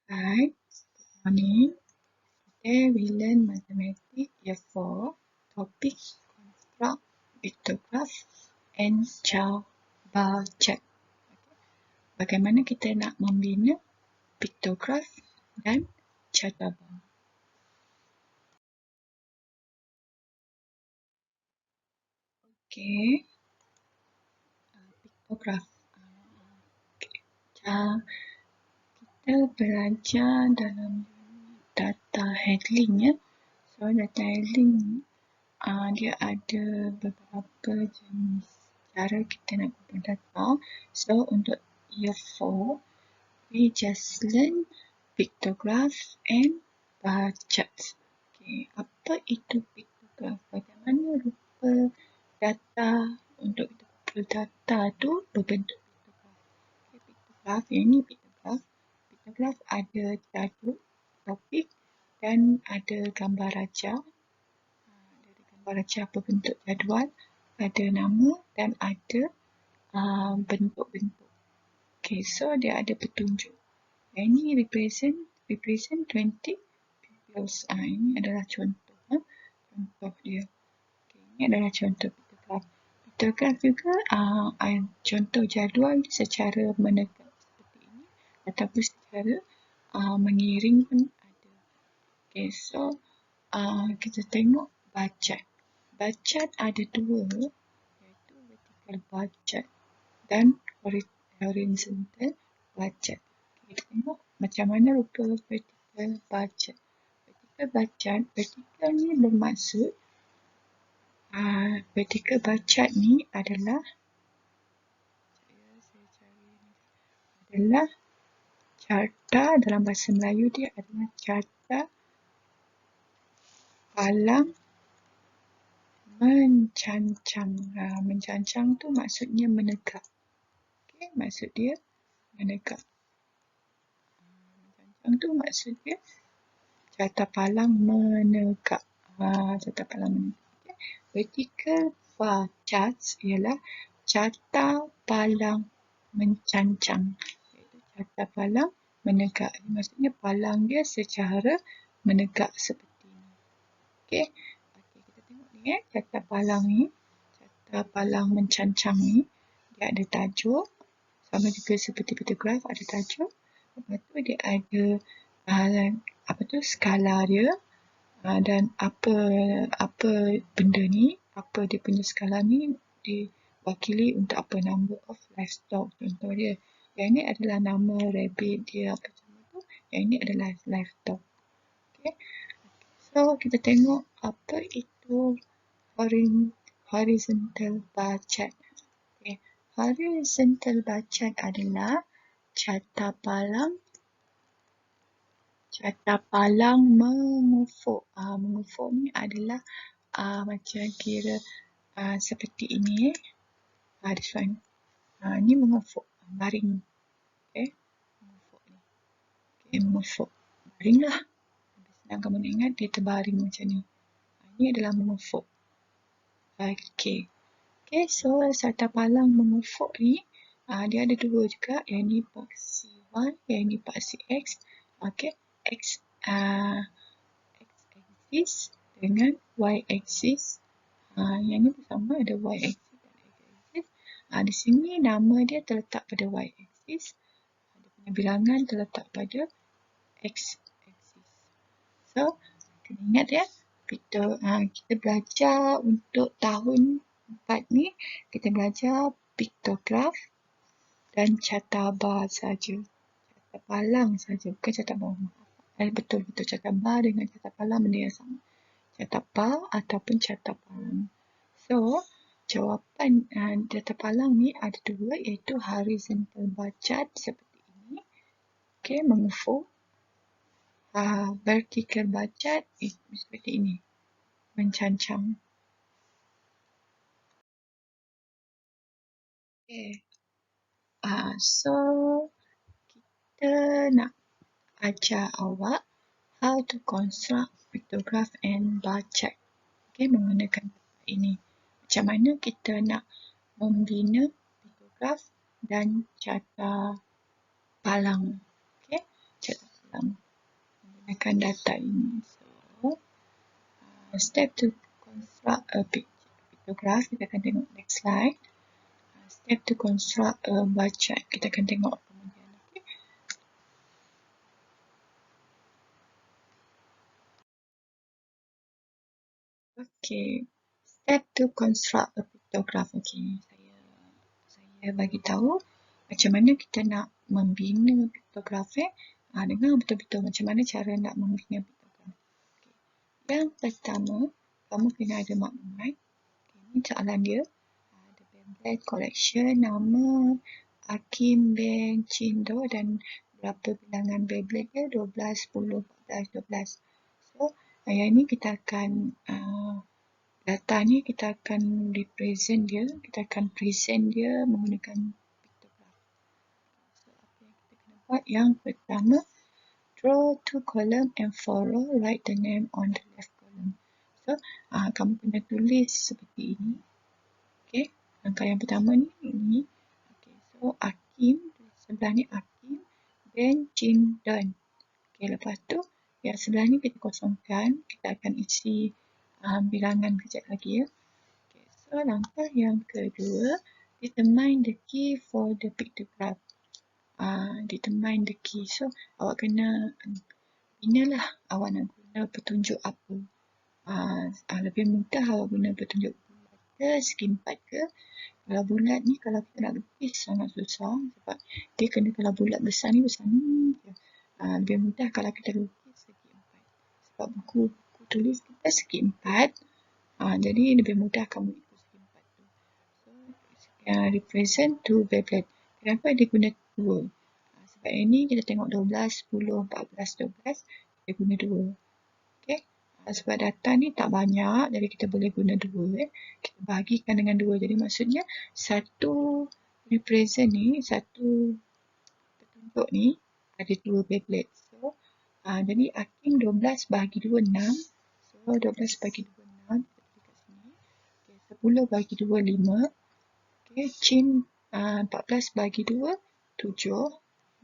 Hi, morning. Today we learn mathematics year 4, topic construct pictograph and bar chart. Bagaimana kita nak membina pictograph dan carta bar. Okey, pictograph. Kita belajar dalam data handling ya. So data handling dia ada beberapa jenis cara kita nak kumpul data. So untuk year 4, we just learn pictograph and bar charts. Okay, apa itu pictograph? Bagaimana rupa data untuk kita kumpul data tu berbentuk pictograph. Okay, pictograph, yang ni pictograph. Pictograph ada tajuk, topik dan ada gambar raja. Ada gambar raja berbentuk jadual, ada nama dan ada bentuk-bentuk. Okay, so dia ada petunjuk. Yang ni represent 20 pupils. Ini adalah contoh. Contoh dia. Okay, ini adalah contoh pictograph. Pictograph juga contoh jadual secara menegak seperti ini ataupun secara mengiring pun ada. Okay, so kita tengok bar chart. Bar chart ada dua, iaitu vertical bar chart dan horizontal bar chart. Kita tengok macam mana rupa vertical bar chart. Vertical bar chart, vertical ni bermaksud vertical bar chart ni adalah carta, dalam bahasa Melayu dia adalah carta palang mencancang. Mencancang tu maksudnya menegak. Okay, maksud dia menegak. Mencancang tu maksud dia carta palang menegak. Carta palang menegak. Okay. Vertical bar charts ialah carta palang mencancang. Iaitu carta palang menegak. Maksudnya palang dia secara menegak seperti ini. Okey. Kita tengok ni carta palang ni. Carta palang mencancang ni. Dia ada tajuk. Sama juga seperti pictograph ada tajuk. Lepas tu dia ada skala dia. Dan apa benda ni, apa dia punya skala ni diwakili untuk apa, number of livestock contoh dia. Yang ni adalah nama rabbit dia apa semua tu. Yang ini adalah livestock. Okay. So kita tengok apa itu horizontal bar chart. Okay. Horizontal bar chart adalah carta palang mengufuk. Mengufuk ni adalah macam kira seperti ini. This one. Ni mengufuk, baring. Okay. Mengufuk ni. Okay, mengufuk. Baring lah. Senang kamu nak ingat, dia terbaring macam ni. Ini adalah mengufuk. Okay. Okay, so carta palang mengufuk ni, dia ada dua juga. Yang ni paksi Y, yang ni paksi X. Okay. X-axis dengan Y-axis. Yang ni bersama ada Y-axis dan X-axis. Di sini nama dia terletak pada Y-axis. Dia punya bilangan terletak pada X-axis. So, kena ingat ya. Kita belajar untuk tahun 4 ni, kita belajar pictograph dan carta bar saja. Carta palang saja, bukan carta bar. Betul-betul carta bar dengan carta palang benda yang sama. Carta bar ataupun carta palang. So, jawapan carta palang ni ada dua, iaitu horizontal bar chart seperti ini. Okay, mengufuk. Vertical bar chart seperti ini. Mencancang. Okay. So, kita nak ajar awak how to construct pictograph and bar chart. Okay, menggunakan ini. Macam mana kita nak membina pictograph dan carta palang. Okay, carta belakang menggunakan data ini. So, step to construct a pictograph, kita akan tengok next slide. Step to construct a bar chart, kita akan tengok kemudian. Okay. Step to construct a pictograph. Okay, saya bagi tahu macam mana kita nak membina pictograph. Dengar betul-betul macam mana cara nak membina pictograph. Okay. Yang pertama, kamu kena ada maklumat. Okay, ini soalan dia. Ada Beyblade collection, nama, Hakim, Ben, Cindo dan berapa bilangan Beyblade dia? 12, 10, 14, 12. So, yang ini kita akan data ni kita akan represent dia, kita akan present dia menggunakan pictograph. So, apa yang kita kena buat? Yang pertama, draw 2 column and 4 row, write the name on the left column. So, kamu kena tulis seperti ini. Okay, langkah yang pertama ni, ini. Okay, so Hakim, sebelah ni Hakim, Ben, Chin, Don. Okay, lepas tu, yang sebelah ni kita kosongkan, kita akan isi bilangan kejap lagi ya. Okay, so langkah yang kedua, determine the key for the pictograph. Determine the key. So, awak kena binalah awak nak guna petunjuk apa. Lebih mudah awak guna petunjuk bulat ke, segi empat ke. Kalau bulat ni, kalau kita nak lukis sangat susah sebab dia kena, kalau bulat besar ni je. Lebih mudah kalau kita lukis segi empat. Sebab buku tulis kita segi empat. Jadi lebih mudah kamu ikut segi empat tu. So, represent to Beyblade. Kenapa dia guna 2? Sebab ini kita tengok 12, 10, 14, 12. Dia guna 2. Okay. Sebab data ni tak banyak, jadi kita boleh guna 2. Kita bahagikan dengan 2. Jadi maksudnya satu represent ni, satu petunjuk ni ada 2 Beyblade. So, jadi Hakim 12 bahagi 2, 6. So, 12 bahagi 2, 6. 10 bagi 2, 5. Okay, Chin 14 bagi 2, 7.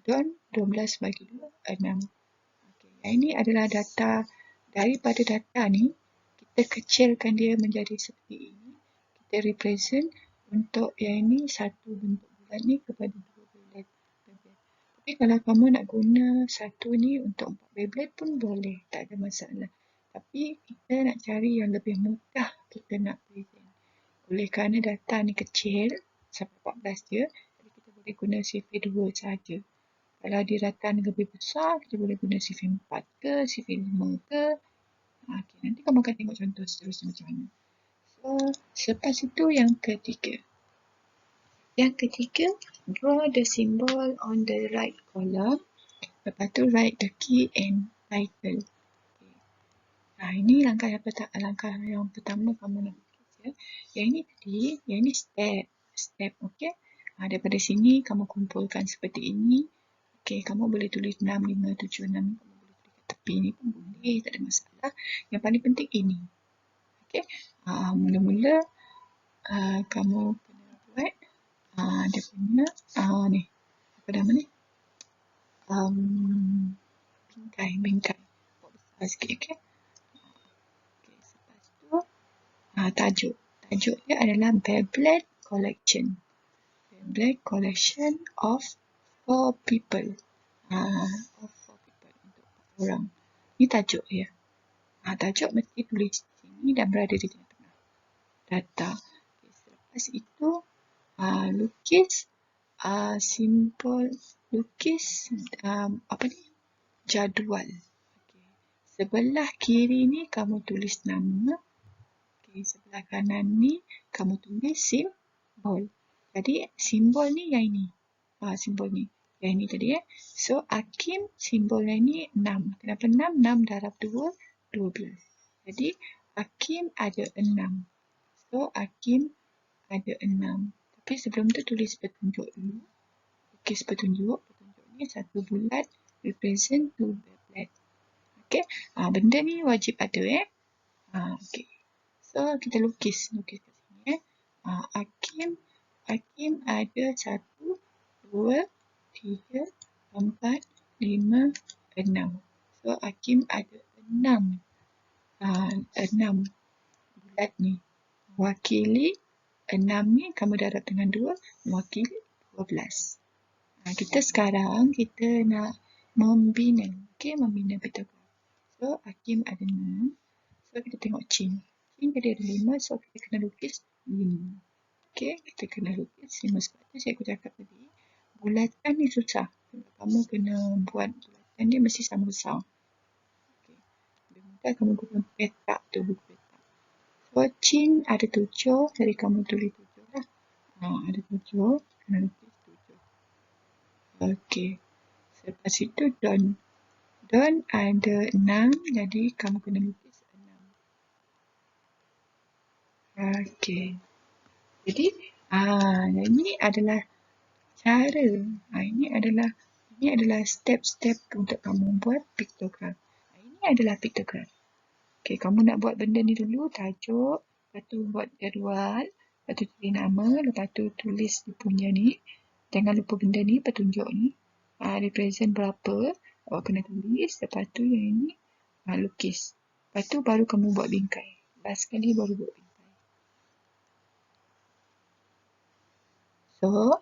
Don 12 bagi 2, 6. Okay, yang ini adalah data. Daripada data ni, kita kecilkan dia menjadi seperti ini. Kita represent untuk yang ini satu bentuk bulat ni kepada 2 Beyblade. Tapi kalau kamu nak guna satu ni untuk 4 Beyblade pun boleh, tak ada masalah. Tapi kita nak cari yang lebih mudah kita nak present. Oleh kerana data ni kecil, sampai 14 je, jadi kita boleh guna CV2 saja. Kalau dia data ni lebih besar, kita boleh guna CV4 ke, CV5 ke. Okay, nanti kamu akan tengok contoh seterusnya macam mana. So, selepas itu yang ketiga. Yang ketiga, draw the symbol on the right column. Lepas tu, write the key and title. Okay. Ini langkah yang pertama kamu nak. Yang ini tadi, yang ini step, okey. Daripada sini kamu kumpulkan seperti ini. Okey, kamu boleh tulis 6, 5, 7, 6. Kamu boleh tulis kat tepi ni pun boleh, tak ada masalah. Yang paling penting ini. Okey, mula-mula kamu kena buat dia punya ni. Apa nama ni? Bingkai. Buat besar sikit, okey. Lepas tu tajuk. Tajuk dia adalah Beyblade Collection. Beyblade Collection of 4 people. Of 4 people. Untuk 4 orang. Ini tajuk dia. Tajuk mesti tulis di sini dan berada di tengah-tengah data. Okay, selepas itu, lukis simbol, lukis jadual. Okay. Sebelah kiri ni kamu tulis nama. Okay, sebelah kanan ni kamu tulis simbol. Jadi simbol ni yang ini. Simbol ni. Yang ini tadi ya. So Hakim simbolnya ni 6. Kenapa 6? 6 darab 2, 12. Jadi Hakim ada 6. So Hakim ada 6. Tapi sebelum tu tulis petunjuk dulu. Lukis petunjuk. Petunjuk ni satu bulat represent 2 Beyblade. Okay. Benda ni wajib ada okay. So, kita lukis kat sini Hakim ada 1, 2, 3, 4, 5, 6, 6. So, Hakim ada 6. 6 bulat ni. Wakili 6 ni, kamu darab dengan 2, mewakili 12. Kita sekarang, kita nak membina. Okey, membina pictograph. So, Hakim ada 6. So, kita tengok Chin. Chin tadi ada 5, so kita kena lukis 5. Okey, kita kena lukis 5. Sebab tu saya cakap tadi, bulatan ni susah. Kamu kena buat bulatan dia mesti sama besar. Okey, lebih mudah kamu guna petak tu, buku petak. So, Chin ada 7, jadi kamu tulis 7 lah. Ada 7, kena lukis 7. Okey, selepas itu Don. Don ada 6, jadi kamu kena lukis 6. Okey. Jadi, ini adalah cara. Ini adalah step-step untuk kamu buat pictograph. Ini adalah pictograph. Okey, kamu nak buat benda ni dulu, tajuk, lepas tu buat jadual, lepas tu tulis nama, lepas tu tulis dia punya ni. Jangan lupa benda ni, petunjuk ni. Represent berapa, awak kena tulis. Lepas tu yang ini, lukis. Lepas tu baru kamu buat bingkai. Last sekali baru buat bingkai. So,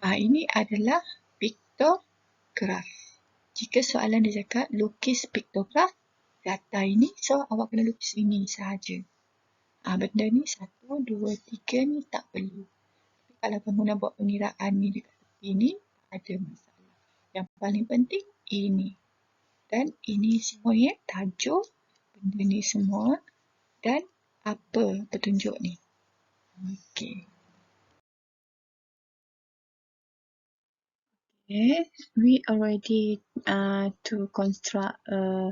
ini adalah pictograph. Jika soalan dia cakap lukis pictograph data ini, so awak kena lukis ini sahaja. Benda ni 1, 2, 3 ni tak perlu. Tapi kalau kamu nak buat pengiraan ni dekat tepi ni, tak ada masalah. Yang paling penting ini. Dan ini semua ya, tajuk, benda ni semua dan apa petunjuk ni. Okey. Okay, we already to construct a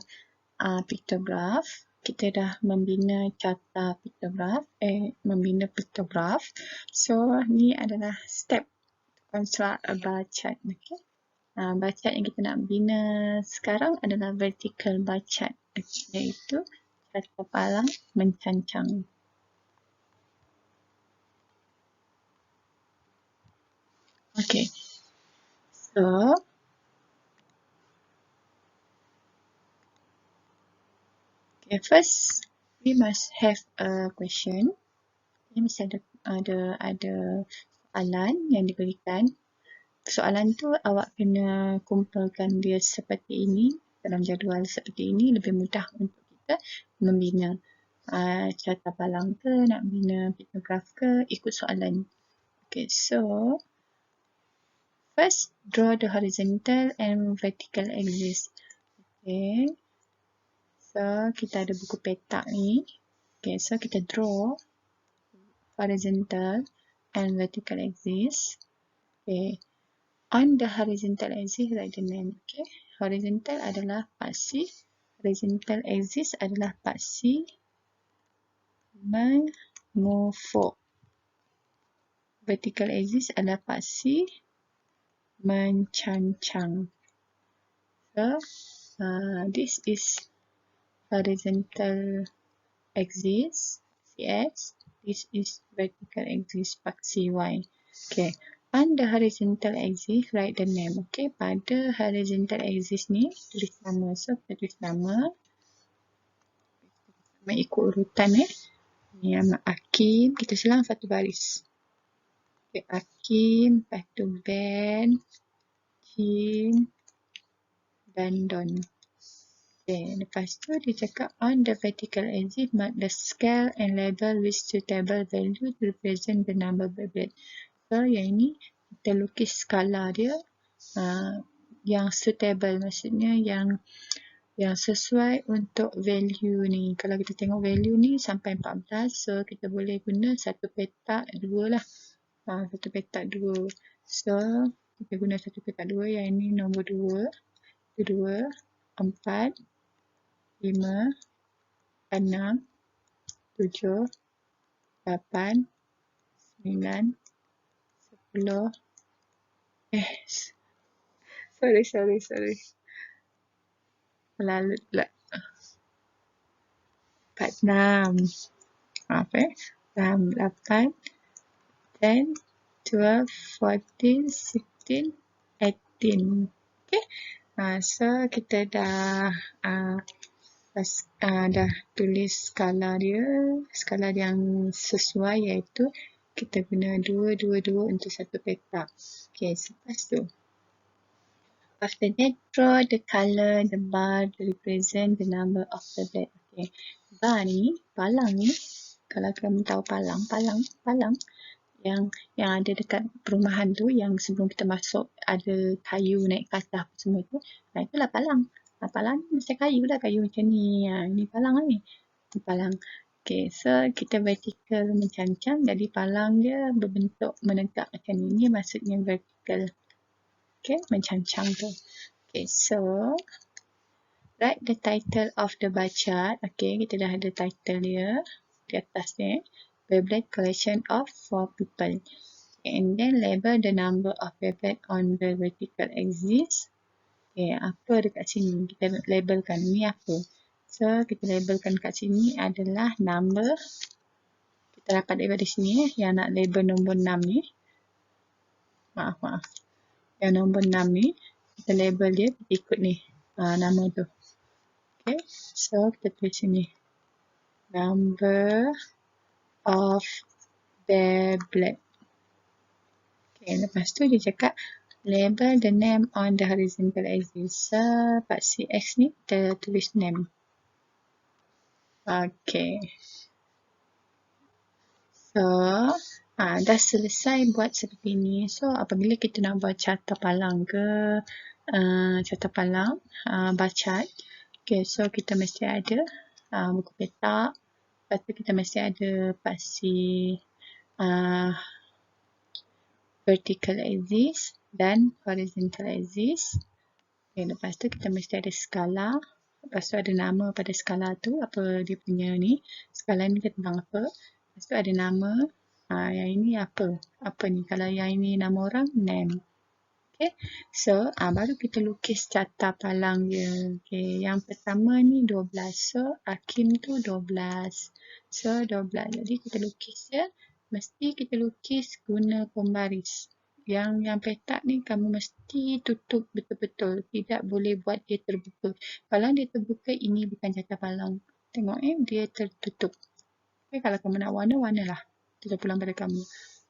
pictograph. Kita dah membina carta pictograph, membina pictograph. So, ni adalah step to construct a bar chart. Okay. Bar chart yang kita nak bina sekarang adalah vertical bar chart, iaitu carta palang mencancang. Okay. So, first we must have a question. Ini mesti ada soalan yang diberikan. Soalan tu awak kena kumpulkan dia seperti ini dalam jadual seperti ini, lebih mudah untuk kita membina carta palang ke, nak bina pictograph ke, ikut soalan. Okay, so first, draw the horizontal and vertical axis. Okay. So, kita ada buku petak ni. Okay, so kita draw horizontal and vertical axis. Okay. On the horizontal axis, write the name. Okay. Horizontal adalah part C. Horizontal axis adalah part C. Mengufuk. Vertical axis adalah part C. Mencancang. So, this is horizontal axis, CX. This is vertical axis, part CY. Okay. On the horizontal axis, write the name. Okay. Pada horizontal axis ni, tulis nama. So, kita tulis nama. Ikut urutan Ni nama Hakim. Kita selang satu baris. Okay. Hakim, lepas tu Ben, Jim, dan Don. Okay, lepas tu dia cakap on the vertical axis mark the scale and label with suitable value to represent the number bit. So yang ini kita lukis skala dia yang suitable, maksudnya yang sesuai untuk value ni. Kalau kita tengok value ni sampai 14, so kita boleh guna satu petak 2 lah. Satu petak 2. So kita guna satu petak 2, yang ini nombor 2, 2, 4, 5, 6, 7, 8, 9, 10. Sorry. Lalu pula. 46. Maaf 8, 10, 12, 14, 16, 18. Okay. So kita dah dah tulis skala yang sesuai, iaitu kita guna 2, 2, 2 untuk satu petak. Okay, selepas tu, after that, draw the color, the bar to represent the number of the bed. Okay, bar ni, palang ni, kalau kamu tahu palang yang ada dekat perumahan tu, yang sebelum kita masuk ada kayu naik ke atas semua tu, itulah palang. Palang ni mesti kayu lah, kayu macam ni. Ni palang ni. Ni palang. Okay, so kita vertical mencancang, jadi palang dia berbentuk menegak macam ni. Ni maksudnya vertical. Okay, mencancang tu. Okay, so write the title of the bar chart. Okay, kita dah ada title dia di atas ni. Beyblade collection of 4 people. And then label the number of Beyblade on the vertical axis. Okay, apa dekat sini? Kita labelkan ni apa? So, kita labelkan kat sini adalah number. Kita dapat daripada sini yang nak label nombor 6 ni. Maaf. Yang nombor 6 ni, kita label dia ikut ni. Nama tu. Okay, so kita tulis sini. Number of Beyblade. Okay, lepas tu dia cakap label the name on the horizontal axis. So, part CX ni kita tulis name. Okay. So, dah selesai buat seperti ni. So, apabila kita nak buat carta palang ke bar chart. Okay, so kita mesti ada buku petak. Lepas tu kita mesti ada pasti vertical axis dan horizontal axis. Okay, lepas tu kita mesti ada skala. Lepas tu ada nama pada skala tu, apa dia punya ni. Skala ni tentang apa. Lepas tu ada nama. Yang ini apa? Apa ni? Kalau yang ini nama orang, name. Okay. So, baru kita lukis carta palang dia. Okay. Yang pertama ni 12. So, Hakim tu 12. So, 12. Jadi, kita lukis dia. Mesti kita lukis guna pembaris. Yang petak ni kamu mesti tutup betul-betul. Tidak boleh buat dia terbuka. Kalau dia terbuka, ini bukan carta palang. Tengok dia tertutup. Okay, kalau kamu nak warna-warnalah. Terpulang pada kamu.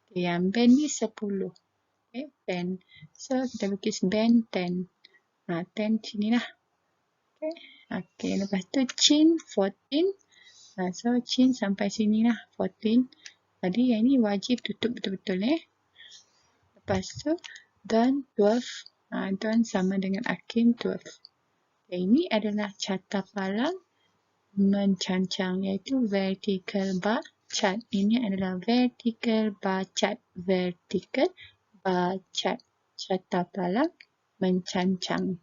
Okay, yang band ni 10. Okay, band. So, kita lukis band 10. 10 sini lah. Okay, lepas tu chin 14. So, chin sampai sini lah, 14. Jadi, yang ni wajib tutup betul-betul Lepas tu, don 12. Don sama dengan Hakim 12. Okay, ini adalah carta palang mencancang, iaitu vertical bar chart. Ini adalah vertical bar chart. Vertical bar chart. Carta palang mencancang.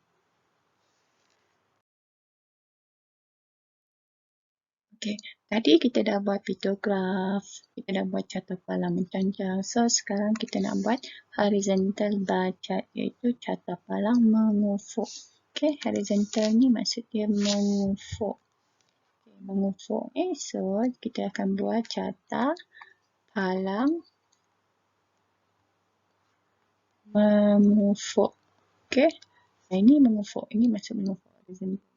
Okay, tadi kita dah buat pictograph, kita dah buat carta palang mencancang. So, sekarang kita nak buat horizontal bar chart, iaitu carta palang mengufuk. Okay, horizontal ni maksud dia mengufuk. Okay, mengufuk. So, kita akan buat carta palang mengufuk. Okay, ini mengufuk. Ini maksud mengufuk horizontal.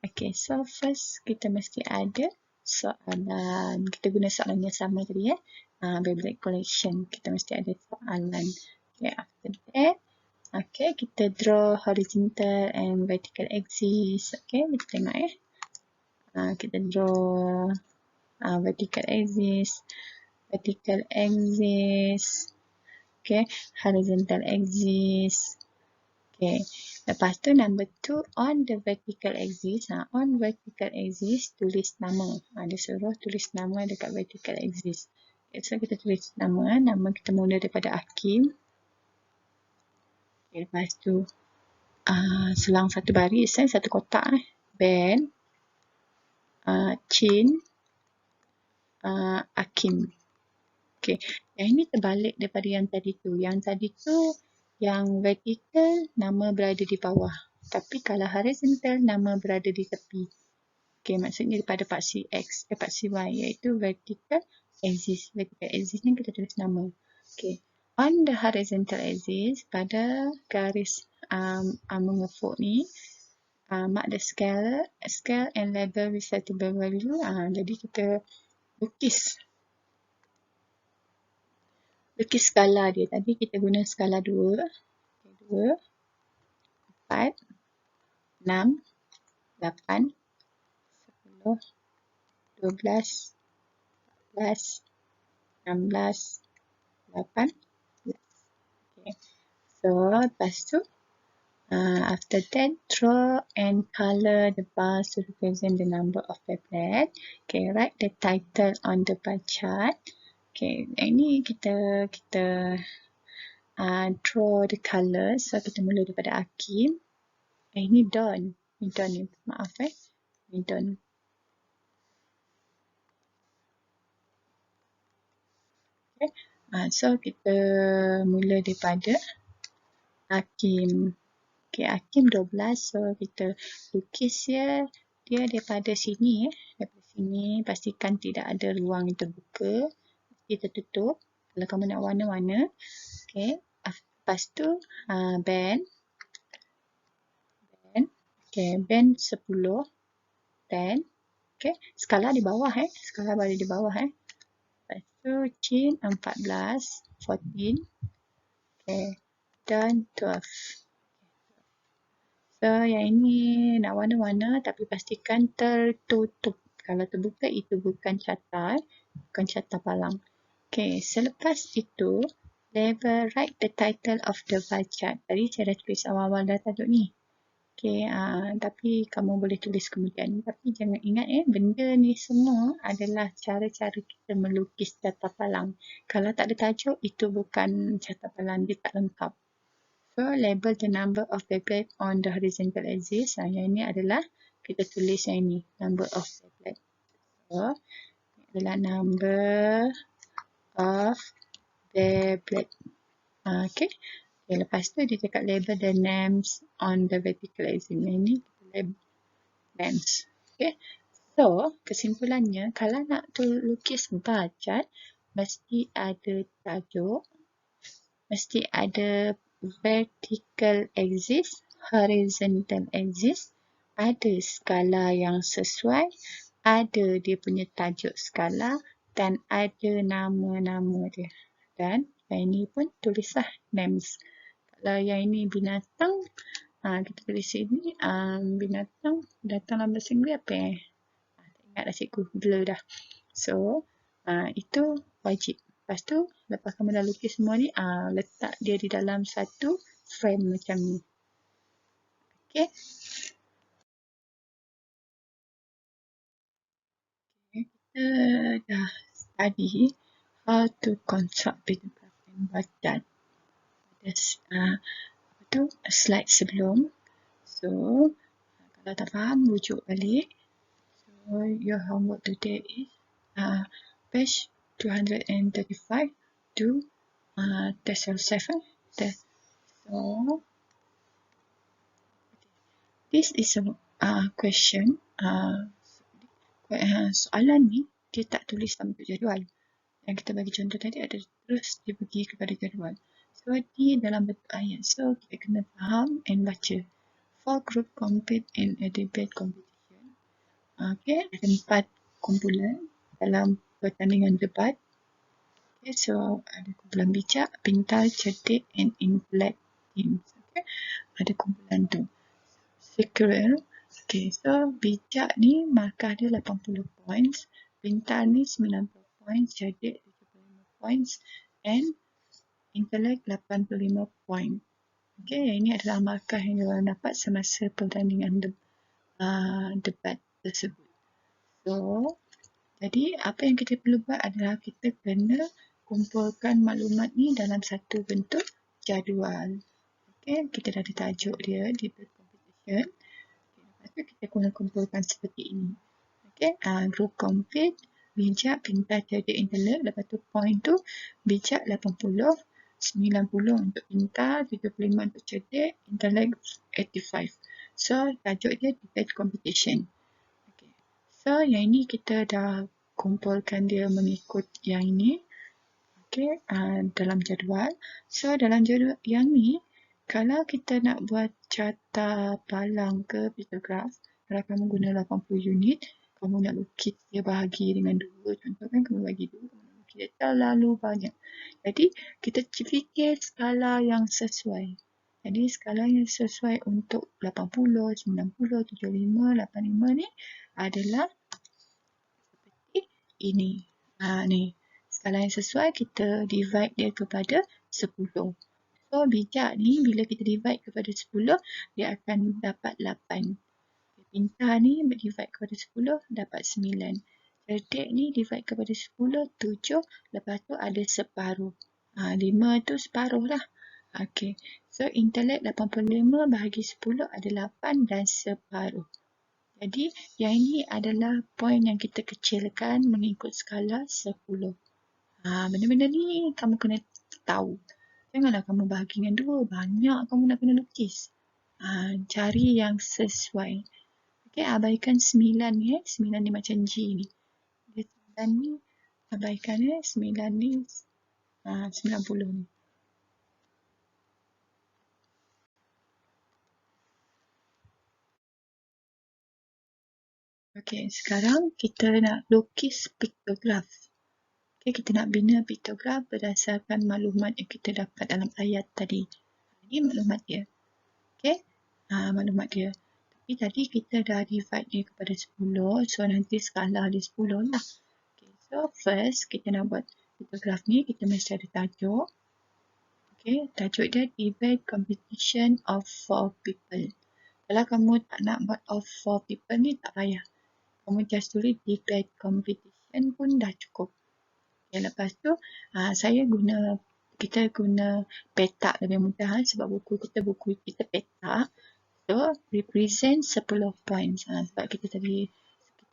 Okay, so first kita mesti ada soalan. Kita guna soalan yang sama tadi Beyblade collection. Kita mesti ada soalan. Okay, after that, okay, kita draw horizontal and vertical axis. Okay, kita tengok kita draw vertical axis. Vertical axis. Okay, horizontal axis. Okay, lepas tu number 2 on the vertical axis. On vertical axis tulis nama. Dia suruh tulis nama dekat vertical axis. Okay, so kita tulis nama. Nama kita mula daripada Hakim. Okay, lepas tu selang satu baris, satu kotak. Ben, Chin, Hakim. Okay, yang ini terbalik daripada yang tadi tu. Yang tadi tu yang vertical, nama berada di bawah. Tapi kalau horizontal, nama berada di tepi. Okay, maksudnya daripada part CX, part CY, iaitu vertical axis. Vertical axis ni kita tulis nama. Okay, on the horizontal axis, pada garis mengepuk ni, mark the scale and label with suitable value. Jadi kita lukis skala dia. Tadi kita guna skala 2, 4, 6, 8, 10, 12, 14, 16, 18. Okay. So, lepas tu, after that, draw and colour the bars to represent the number of wavelet. Okay, write the title on the bar chart. Okay, ini kita draw the colour. So, kita mula daripada Hakim. Ini Don. Ini Don ni, maaf Ini Don. Okay. So, kita mula daripada Hakim. Okay, Hakim 12. So, kita lukis dia daripada sini. Daripada sini, pastikan tidak ada ruang yang terbuka. Kita tutup. Kalau kamu nak warna-warna. Okay. Lepas tu, band. Okay, band 10. Band. Okay, skala di bawah Skala balik di bawah Lepas tu, chin 14. 14. Okay, dan 12. So, yang ini nak warna-warna tapi pastikan tertutup. Kalau terbuka, itu bukan carta. Bukan carta palang. Okay, selepas itu, label, write the title of the bar chart. Tadi saya dah tulis awal-awal dah tajuk ni. Okay, tapi kamu boleh tulis kemudian. Tapi jangan ingat benda ni semua adalah cara-cara kita melukis carta palang. Kalau tak ada tajuk, itu bukan carta palang, dia tak lengkap. So, label the number of wavelet on the horizontal axis. Yang ini adalah kita tulis yang ini, number of wavelet. So, ini adalah number of wavelet. Okay. Lepas tu dia cakap label the names on the vertical axis. Yang ini kita label names. Okay. So, kesimpulannya, kalau nak lukis bar chart, mesti ada tajuk, mesti ada vertical axis, horizontal axis, ada skala yang sesuai, ada dia punya tajuk skala dan ada nama-nama dia. Dan yang ini pun tulislah names. Kalau yang ini binatang, kita tulis sini binatang dalam bahasa Inggeris apa tak ingat dah cikgu, blur dah. So, itu wajib. Lepas tu, lepas kamu dah lukis semua ni, letak dia di dalam satu frame macam ni. Okay. Kita dah study how to construct pictograph and bar chart. Pada slide sebelum. So, kalau tak faham, rujuk balik. So, your homework today is page 235 to test 7. So, this is a question. Soalan ni, dia tak tulis dalam bentuk jadual. Yang kita bagi contoh tadi ada terus dia pergi kepada jadual. So, di dalam bentuk ayat. So, kita kena faham and baca. 4 group compete in a debate competition. Okay, ada 4 kumpulan dalam pertandingan debat. Okay, so ada kumpulan bijak, pintar, cerdik and intellect teams. Okay, ada kumpulan tu. Sequel. Okay, so bijak ni markah dia 80 points, pintar ni 90 points, cerdik 75 points and intellect 85 points. Okay, yang ini adalah markah yang diorang dapat semasa pertandingan debat tersebut. So, jadi apa yang kita perlu buat adalah kita kena kumpulkan maklumat ni dalam satu bentuk jadual. Okay, kita dah ada tajuk dia, debate competition. Lepas tu kita kena kumpulkan seperti ini. Okay, group compete, bijak, pintar, cerdik, intelek. Lepas tu point tu, bijak 80, 90 untuk pintar, 75 untuk cerdik, intelek 85. So, tajuk dia debate competition. Okay. So, yang ini kita dah kumpulkan dia mengikut yang ini. Okay, dalam jadual. So, dalam jadual yang ni, Kalau kita nak buat carta palang ke pictograph, kalau kamu guna 80 unit, kamu nak lukis dia bahagi dengan dua, contoh kan kamu bagi dua, kamu nak lukis dia terlalu banyak. Jadi, kita fikir skala yang sesuai. Jadi, skala yang sesuai untuk 80, 90, 75, 85 ni adalah seperti ini. Ni. Skala yang sesuai, kita divide dia kepada 10. So, bijak ni bila kita divide kepada 10, dia akan dapat 8. Pintar ni divide kepada 10, dapat 9. Cerdik ni divide kepada 10, 7. Lepas tu ada separuh. 5 tu separuh lah. Okey. So, intelek 85 bahagi 10 ada 8 dan separuh. Jadi, yang ini adalah poin yang kita kecilkan mengikut skala 10. Benda-benda ni kamu kena tahu. Janganlah kamu bahagi dengan dua. Banyak kamu nak kena lukis. Cari yang sesuai. Okey, abaikan 9 ni. 9 ni macam G ni. 9 ni abaikan 9 ni 90 ni. Okey, sekarang kita nak lukis piktograf. Okey, kita nak bina piktograf berdasarkan maklumat yang kita dapat dalam ayat tadi. Ini maklumat dia. Okey, maklumat dia. Tapi tadi kita dah divide dia kepada 10, so nanti skala dia 10 lah. Okay, so first kita nak buat piktograf ni, kita mesti ada tajuk. Okay, tajuk dia debate competition of 4 people. Kalau kamu tak nak buat of 4 people ni, tak payah. Kamu just tulis debate competition pun dah cukup. Okay, lepas tu kita guna petak lebih mudah sebab buku kita petak. So, represent 10 points. Sebab kita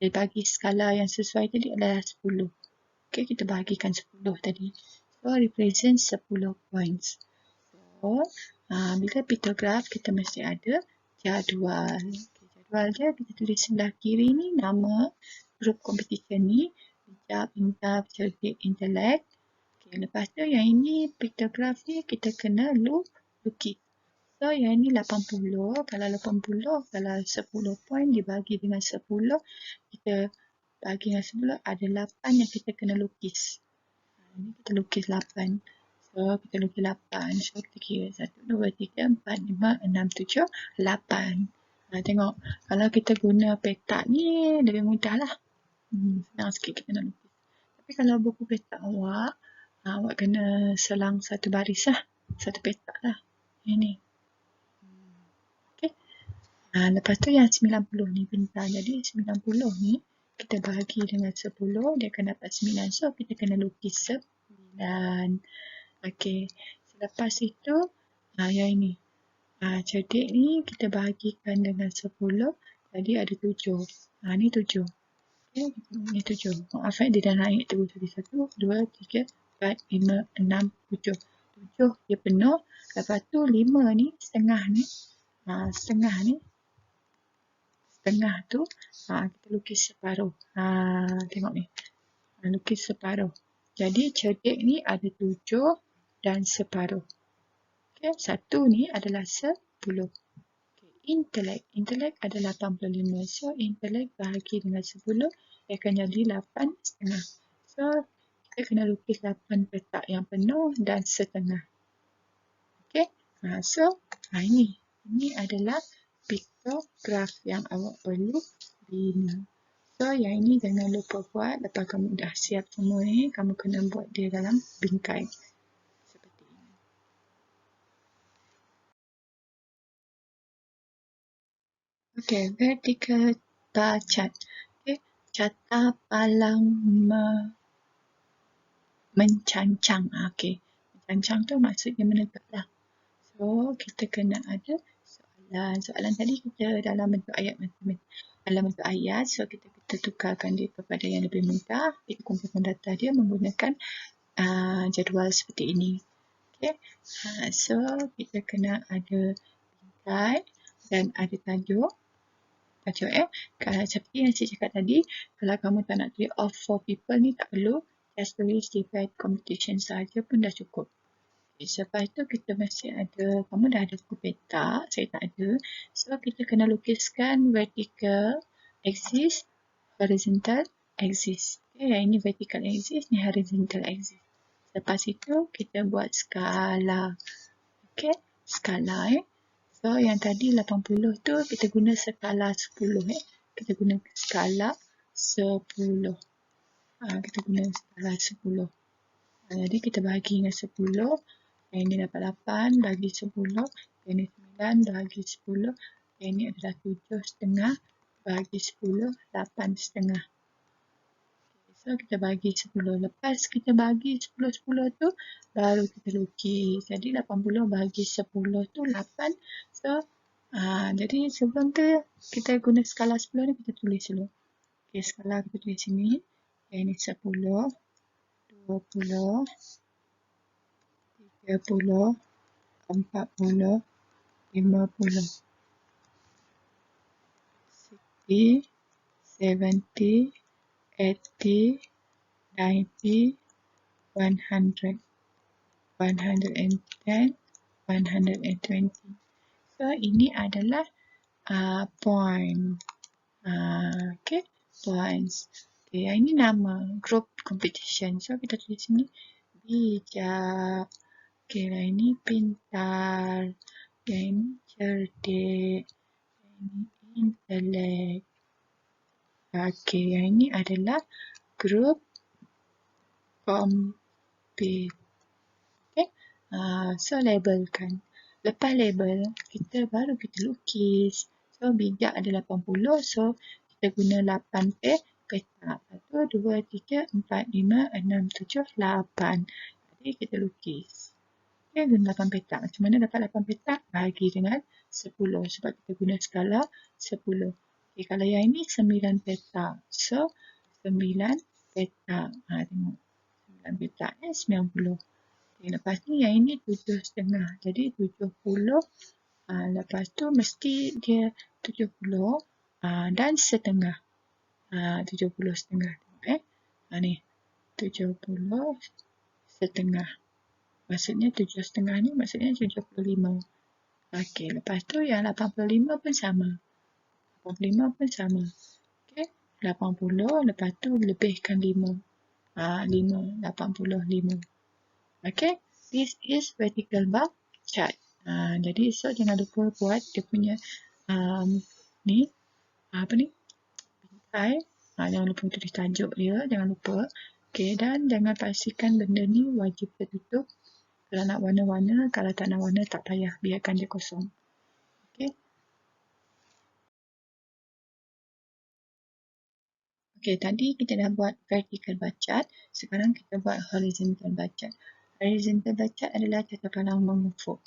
bagi skala yang sesuai tadi adalah 10. Okay, kita bahagikan 10 tadi. So, represent 10 points. So, bila piktograf, kita mesti ada jadual. Okay, jadual dia, kita tulis sebelah kiri ni nama grup competition ni. Bijak, pintar, cerdik, intelek. Okay, lepas tu yang ini piktograf ni kita kena lukis. So, yang ini 80. Kalau 80, kalau 10 poin dibagi dengan 10, kita bagi dengan 10 ada 8 yang kita kena lukis. Ini kita lukis 8. So, kita lukis 8. So, kita kira 1, 2, 3, 4, 5, 6, 7, 8. Tengok, kalau kita guna petak ni lebih mudah lah. Senang sikit kita nak lukis. Tapi kalau buku petak awak kena selang satu baris lah. Satu petak lah. Ini. Lepas tu yang 90 ni pintar. Jadi 90 ni kita bahagi dengan 10, dia akan dapat 9. So kita kena lukis 9. Okey. Selepas itu yang ini. Cerdik ni kita bahagikan dengan 10. Jadi ada 7. Ni 7. Okay, ni 7. Maaf dia dah naik tu. Jadi 1, 2, 3, 4, 5, 6, 7. 7 dia penuh. Lepas tu 5 ni setengah ni. Setengah ni. Setengah tu kita lukis separuh. Tengok ni. Lukis separuh. Jadi cerdik ni ada 7 dan separuh. Okay, 1 ni adalah 10. Okay, intelek. Intelek adalah 85. So, intelek bahagi dengan 10 dia akan jadi 8,5. So, kita kena lukis 8 petak yang penuh dan setengah. Okay. So, ini. Ini adalah piktograf yang awak perlu bina. So, yang ini jangan lupa buat. Lepas kamu dah siap semua ni, kamu kena buat dia dalam bingkai. Seperti ini. Okay, vertical bar chart. Okay, carta palang mencancang. Okay, mencancang tu maksudnya menegak lah. So, kita kena ada soalan. Soalan tadi kita dalam bentuk ayat matematik. Dalam bentuk ayat, so kita tukarkan dia kepada yang lebih mudah. Kita kumpulkan data dia menggunakan jadual seperti ini. Okay. So, kita kena ada bingkai dan ada tajuk. Kalau seperti yang saya cakap tadi, kalau kamu tak nak tulis of 4 people ni tak perlu. Just tulis divide competition sahaja pun dah cukup. Selepas tu kita masih ada, kamu dah ada buku petak, saya tak ada. So kita kena lukiskan vertical axis, horizontal axis. Yang ini vertical axis, ni horizontal axis. Lepas itu kita buat skala. Skala So yang tadi 80 tu kita guna skala 10 Kita guna skala 10. Kita guna skala 10. Jadi kita bahagi dengan 10. Yang ini dapat 8 bagi 10. Yang ini 9 bagi 10. Yang ini adalah 7,5 bagi 10, 8,5. So kita bagi 10. Lepas kita bagi 10-10 tu, baru kita lukis. Jadi 80 bagi 10 tu 8. So, jadi sebelum tu kita guna skala 10 ni kita tulis dulu. Okay, skala kita tulis sini. Yang ini 10, 20, 30, 40, 50, 60, 70, 80, 90, 100, 110, 120. So, ini adalah point. Okay, points. Okay, yang ini nama group competition. So, kita tulis sini bijak. Okay, yang ini pintar. Yang ini cerdik. Yang ini intelek. Okay, yang ini adalah group compete. Okay, so labelkan. Lepas label, kita baru kita lukis. So, bijak ada 80. So, kita guna 8 petak. 1, 2, 3, 4, 5, 6, 7, 8. Jadi, kita lukis. Okay, guna 8 petak. Macam mana dapat 8 petak? Bagi dengan 10. Sebab kita guna skala 10. Okay, kalau yang ini 9 petak. So, 9 petak. Tengok. 9 petak. 90. Okay, lepas ni yang ini 7,5. Jadi 70. Lepas tu mesti dia 70 dan setengah. 70 setengah. Ni 70 setengah. Maksudnya 7 setengah ni maksudnya 75. Okey, lepas tu yang 85 pun sama. 85 pun sama. Okey, 80 lepas tu lebihkan 5. 85. Okay, this is vertical bar chart. Jadi so jangan lupa buat dia punya ni apa ni bingkai. Jangan lupa tulis tajuk dia, jangan lupa. Okay, dan jangan pastikan benda ni wajib tertutup. Kalau nak warna-warna, kalau tak nak warna tak payah, biarkan dia kosong. Okay. Okay, tadi kita dah buat vertical bar chart. Sekarang kita buat horizontal bar chart. Horizontal bar chart adalah catakan lama mufuk.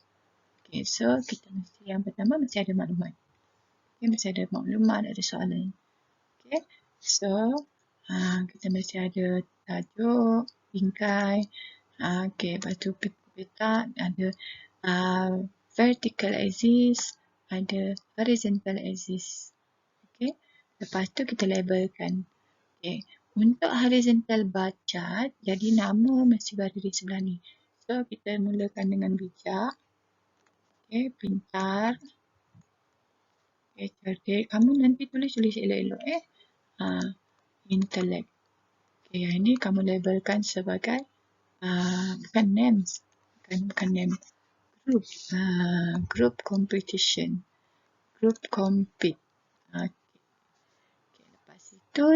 Okay, so kita mesti yang pertama mesti ada maklumat. Okay, mesti ada maklumat, ada soalan. Okay, so kita mesti ada tajuk, bingkai. Okay, lepas tu petak, ada vertical axis, ada horizontal axis. Okay, lepas tu kita labelkan. Okay, untuk horizontal bar chart, jadi nama mesti berada di sebelah ni. So, kita mulakan dengan bijak. Okay, pintar. Okay, cerdik. Kamu nanti tulis elok-elok intelek. Okay, yang ini kamu labelkan sebagai bukan names. Bukan name. Group. Group competition. Group compete. Okay, lepas itu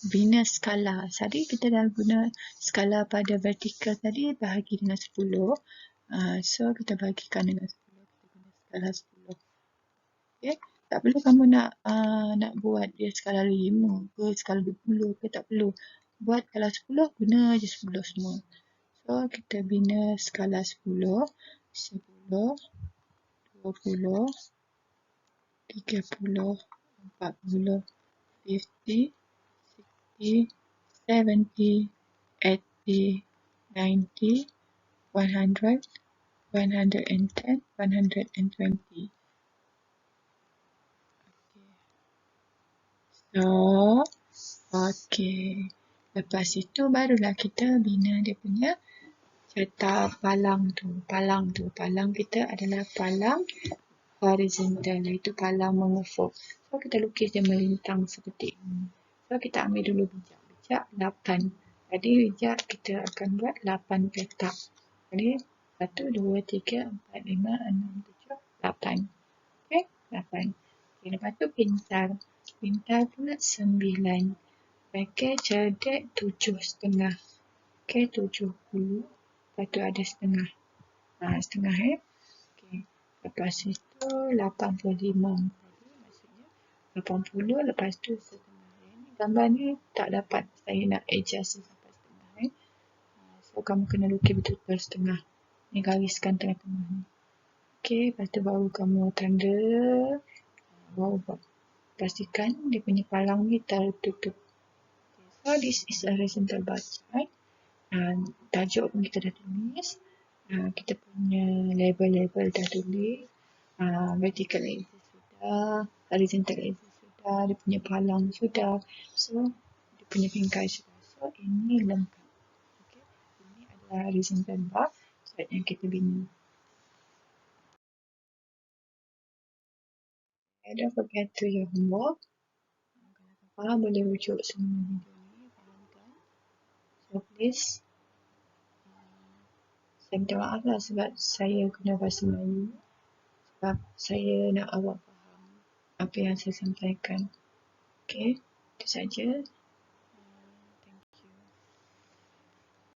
bina skala. Tadi kita dah guna skala pada vertikal tadi bahagi dengan 10. So, kita bagikan dengan 10. Kita guna skala 10. Okay. Tak perlu kamu nak buat dia skala 5 ke skala 20 ke, tak perlu. Buat skala 10, guna je 10 semua. So, kita bina skala 10, 10, 20, 30, 40, 50, 60, 70, 80, 90, 100, 110, 120. So, okay. Lepas itu barulah kita bina dia punya peta palang kita adalah palang horizontal, iaitu palang mengufuk. So kita lukis dia melintang seperti ini. So kita ambil dulu bijak 8. Jadi bijak kita akan buat 8 petak. Jadi 1, 2, 3, 4, 5, 6, 7, 8. Okey, 8. Okay, lepas tu pintar. Pintar pula 9. Pakai cerdik 7,5. Okey, 70. Lepas tu ada setengah. Setengah Okey. Lepas itu 85. Maksudnya 80 lepas tu setengah. Ini gambar ni tak dapat saya nak adjust sampai setengah. So kamu kena lukis betul-betul setengah. Ni gariskan tengah-tengah ni. Okey, lepas tu baru kamu tanda. Baru buat. Pastikan dia punya palang ni tertutup. So this is a horizontal bar chart. Tajuk pun kita dah tulis. Kita punya label-label dah tulis. Vertical axis sudah, horizontal axis sudah, dia punya palang sudah. So dia punya bingkai sudah. So ini lengkap. Okay. Ini adalah horizontal bar chart yang kita bina. Don't forget to your homework. Kalau faham boleh rujuk semua video ni, fahamkan. So please, saya minta maaf lah sebab saya guna bahasa Melayu. Sebab saya nak awak faham apa yang saya sampaikan. Okey, itu saja.